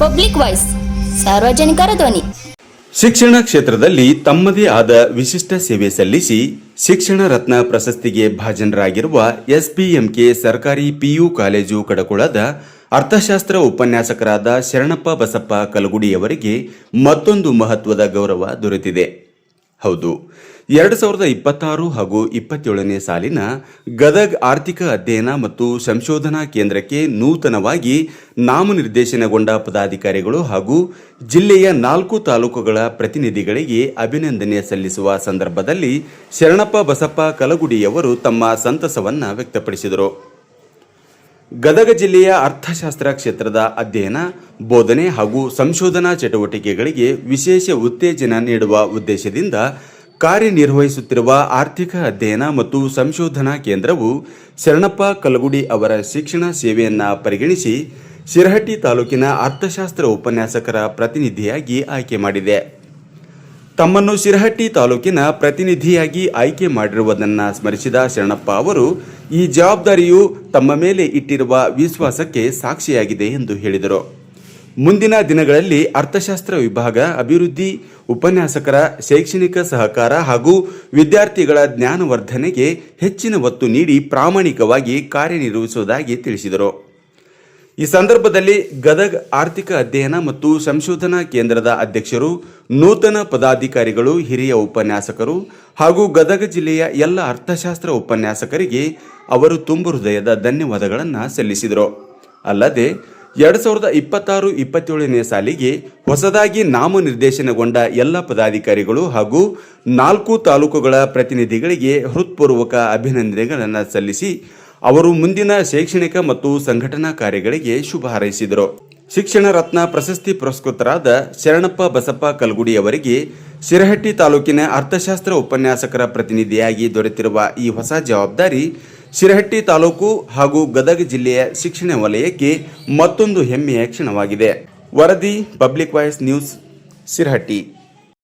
Public voice ಸಾರ್ವಜನಿಕರ ಧ್ವನಿ. ಶಿಕ್ಷಣ ಕ್ಷೇತ್ರದಲ್ಲಿ ತಮ್ಮದೇ ಆದ ವಿಶಿಷ್ಟ ಸೇವೆ ಸಲ್ಲಿಸಿ ಶಿಕ್ಷಣ ರತ್ನ ಪ್ರಶಸ್ತಿಗೆ ಭಾಜನರಾಗಿರುವ ಎಸ್ಬಿಎಂಕೆ ಸರ್ಕಾರಿ ಪಿಯು ಕಾಲೇಜು ಕಡಕುಳದ ಅರ್ಥಶಾಸ್ತ್ರ ಉಪನ್ಯಾಸಕರಾದ ಶರಣಪ್ಪ ಬಸಪ್ಪ ಕಲಗುಡಿಯವರಿಗೆ ಮತ್ತೊಂದು ಮಹತ್ವದ ಗೌರವ ದೊರೆತಿದೆ. ಹೌದು, 2026 ಹಾಗೂ 27ನೇ ಸಾಲಿನ ಗದಗ್ ಆರ್ಥಿಕ ಅಧ್ಯಯನ ಮತ್ತು ಸಂಶೋಧನಾ ಕೇಂದ್ರಕ್ಕೆ ನೂತನವಾಗಿ ನಾಮನಿರ್ದೇಶನಗೊಂಡ ಪದಾಧಿಕಾರಿಗಳು ಹಾಗೂ ಜಿಲ್ಲೆಯ 4 ತಾಲೂಕುಗಳ ಪ್ರತಿನಿಧಿಗಳಿಗೆ ಅಭಿನಂದನೆ ಸಲ್ಲಿಸುವ ಸಂದರ್ಭದಲ್ಲಿ ಶರಣಪ್ಪ ಬಸಪ್ಪ ಕಲಗುಡಿಯವರು ತಮ್ಮ ಸಂತಸವನ್ನು ವ್ಯಕ್ತಪಡಿಸಿದರು. ಗದಗ ಜಿಲ್ಲೆಯ ಅರ್ಥಶಾಸ್ತ್ರ ಕ್ಷೇತ್ರದ ಅಧ್ಯಯನ, ಬೋಧನೆ ಹಾಗೂ ಸಂಶೋಧನಾ ಚಟುವಟಿಕೆಗಳಿಗೆ ವಿಶೇಷ ಉತ್ತೇಜನ ನೀಡುವ ಉದ್ದೇಶದಿಂದ ಕಾರ್ಯನಿರ್ವಹಿಸುತ್ತಿರುವ ಆರ್ಥಿಕ ಅಧ್ಯಯನ ಮತ್ತು ಸಂಶೋಧನಾ ಕೇಂದ್ರವು ಶರಣಪ್ಪ ಕಲಗುಡಿ ಅವರ ಶಿಕ್ಷಣ ಸೇವೆಯನ್ನು ಪರಿಗಣಿಸಿ ಶಿರಹಟ್ಟಿ ತಾಲೂಕಿನ ಅರ್ಥಶಾಸ್ತ್ರ ಉಪನ್ಯಾಸಕರ ಪ್ರತಿನಿಧಿಯಾಗಿ ಆಯ್ಕೆ ಮಾಡಿದೆ. ತಮ್ಮನ್ನು ಶಿರಹಟ್ಟಿ ತಾಲೂಕಿನ ಪ್ರತಿನಿಧಿಯಾಗಿ ಆಯ್ಕೆ ಮಾಡಿರುವುದನ್ನು ಸ್ಮರಿಸಿದ ಶರಣಪ್ಪ ಅವರು, ಈ ಜವಾಬ್ದಾರಿಯು ತಮ್ಮ ಮೇಲೆ ಇಟ್ಟಿರುವ ವಿಶ್ವಾಸಕ್ಕೆ ಸಾಕ್ಷಿಯಾಗಿದೆ ಎಂದು ಹೇಳಿದರು. ಮುಂದಿನ ದಿನಗಳಲ್ಲಿ ಅರ್ಥಶಾಸ್ತ್ರ ವಿಭಾಗ ಅಭಿವೃದ್ಧಿ, ಉಪನ್ಯಾಸಕರ ಶೈಕ್ಷಣಿಕ ಸಹಕಾರ ಹಾಗೂ ವಿದ್ಯಾರ್ಥಿಗಳ ಜ್ಞಾನವರ್ಧನೆಗೆ ಹೆಚ್ಚಿನ ಒತ್ತು ನೀಡಿ ಪ್ರಾಮಾಣಿಕವಾಗಿ ಕಾರ್ಯನಿರ್ವಹಿಸುವುದಾಗಿ ತಿಳಿಸಿದರು. ಈ ಸಂದರ್ಭದಲ್ಲಿ ಗದಗ್ ಆರ್ಥಿಕ ಅಧ್ಯಯನ ಮತ್ತು ಸಂಶೋಧನಾ ಕೇಂದ್ರದ ಅಧ್ಯಕ್ಷರು, ನೂತನ ಪದಾಧಿಕಾರಿಗಳು, ಹಿರಿಯ ಉಪನ್ಯಾಸಕರು ಹಾಗೂ ಗದಗ ಜಿಲ್ಲೆಯ ಎಲ್ಲ ಅರ್ಥಶಾಸ್ತ್ರ ಉಪನ್ಯಾಸಕರಿಗೆ ಅವರು ತುಂಬು ಹೃದಯದ ಧನ್ಯವಾದಗಳನ್ನು ಸಲ್ಲಿಸಿದರು. ಅಲ್ಲದೆ 2026-27ನೇ ಸಾಲಿಗೆ ಹೊಸದಾಗಿ ನಾಮನಿರ್ದೇಶನಗೊಂಡ ಎಲ್ಲ ಪದಾಧಿಕಾರಿಗಳು ಹಾಗೂ 4 ತಾಲೂಕುಗಳ ಪ್ರತಿನಿಧಿಗಳಿಗೆ ಹೃತ್ಪೂರ್ವಕ ಅಭಿನಂದನೆಗಳನ್ನು ಸಲ್ಲಿಸಿ ಅವರು ಮುಂದಿನ ಶೈಕ್ಷಣಿಕ ಮತ್ತು ಸಂಘಟನಾ ಕಾರ್ಯಗಳಿಗೆ ಶುಭ ಹಾರೈಸಿದರು. ಶಿಕ್ಷಣ ರತ್ನ ಪ್ರಶಸ್ತಿ ಪುರಸ್ಕೃತರಾದ ಶರಣಪ್ಪ ಬಸಪ್ಪ ಕಲಗುಡಿ ಅವರಿಗೆ ಶಿರಹಟ್ಟಿ ತಾಲೂಕಿನ ಅರ್ಥಶಾಸ್ತ್ರ ಉಪನ್ಯಾಸಕರ ಪ್ರತಿನಿಧಿಯಾಗಿ ದೊರೆತಿರುವ ಈ ಹೊಸ ಜವಾಬ್ದಾರಿ ಶಿರಹಟ್ಟಿ ತಾಲೂಕು ಹಾಗೂ ಗದಗ ಜಿಲ್ಲೆಯ ಶಿಕ್ಷಣ ವಲಯಕ್ಕೆ ಮತ್ತೊಂದು ಹೆಮ್ಮೆಯ ಕ್ಷಣವಾಗಿದೆ. ವರದಿ ಪಬ್ಲಿಕ್ ವಾಯ್ಸ್ ನ್ಯೂಸ್, ಶಿರಹಟ್ಟಿ.